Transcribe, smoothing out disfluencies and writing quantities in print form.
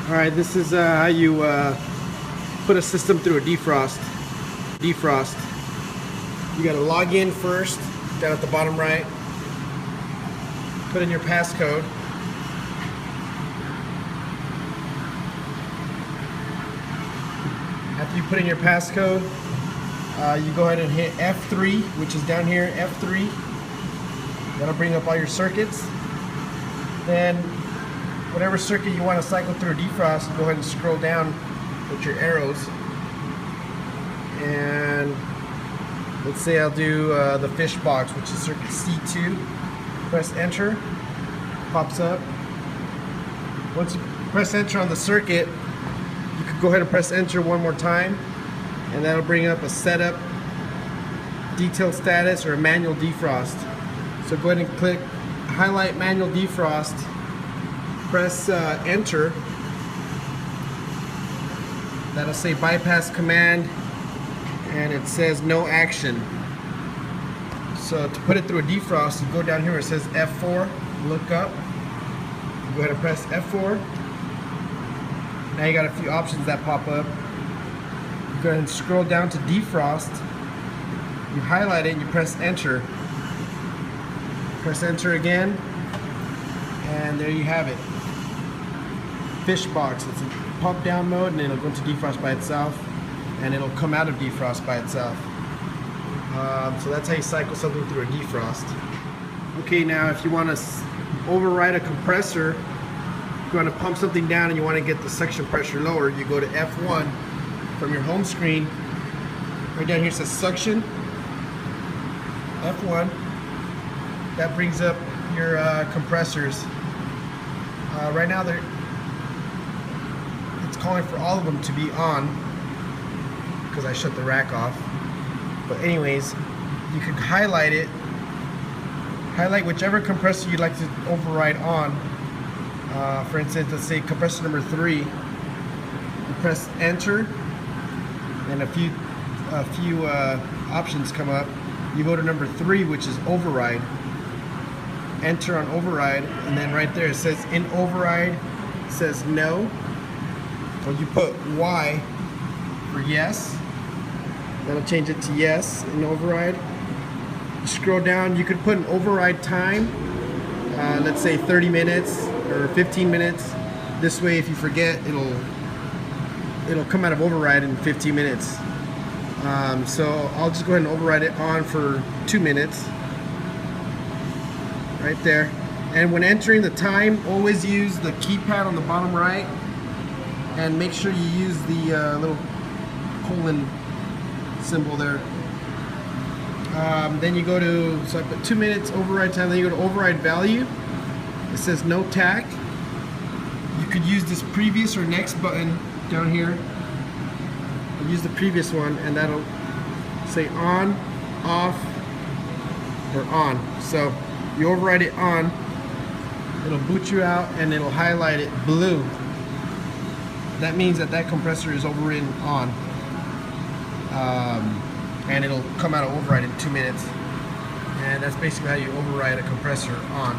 Alright, this is how you put a system through a defrost. You gotta log in first, down at the bottom right. Put in your passcode. After you put in your passcode, you go ahead and hit F3, which is down here, F3. That'll bring up all your circuits. Then, whatever circuit you want to cycle through a defrost, go ahead and scroll down with your arrows. And let's say I'll do the fish box, which is circuit C2. Press enter, pops up. Once you press enter on the circuit, you could go ahead and press enter one more time, and that'll bring up a setup, detail status, or a manual defrost. So go ahead and click highlight manual defrost, press enter. That'll say bypass command, and it says no action. So to put it through a defrost, you go down here where it says F4, look up, go ahead and press F4. Now you got a few options that pop up. You go ahead and scroll down to defrost, you highlight it and you press enter. Press enter again, and there you have it. Fish box. It's a pump down mode, and it'll go into defrost by itself, and it'll come out of defrost by itself. So that's how you cycle something through a defrost. Okay, now if you want to override a compressor, if you want to pump something down and you want to get the suction pressure lower, you go to F1 from your home screen. Right down here it says suction. F1. That brings up your compressors. Right now it's calling for all of them to be on because I shut the rack off. But anyways, you could highlight it. Highlight whichever compressor you'd like to override on. For instance, let's say compressor number 3. You press enter, and a few options come up. You go to number 3, which is override. Enter on override, and then right there it says in override, it says no. Or you put Y for yes. That'll change it to yes in override. You scroll down, you could put an override time, let's say 30 minutes or 15 minutes. This way, if you forget, it'll come out of override in 15 minutes. So I'll just go ahead and override it on for 2 minutes. Right there. And when entering the time, always use the keypad on the bottom right, and make sure you use the little colon symbol there. Then you go to, so I put 2 minutes override time, then you go to override value. It says no tack. You could use this previous or next button down here. Use the previous one, and that'll say on, off, or on. So you override it on, it'll boot you out, and it'll highlight it blue. That means that compressor is overridden on. And it'll come out of override in 2 minutes. And that's basically how you override a compressor on.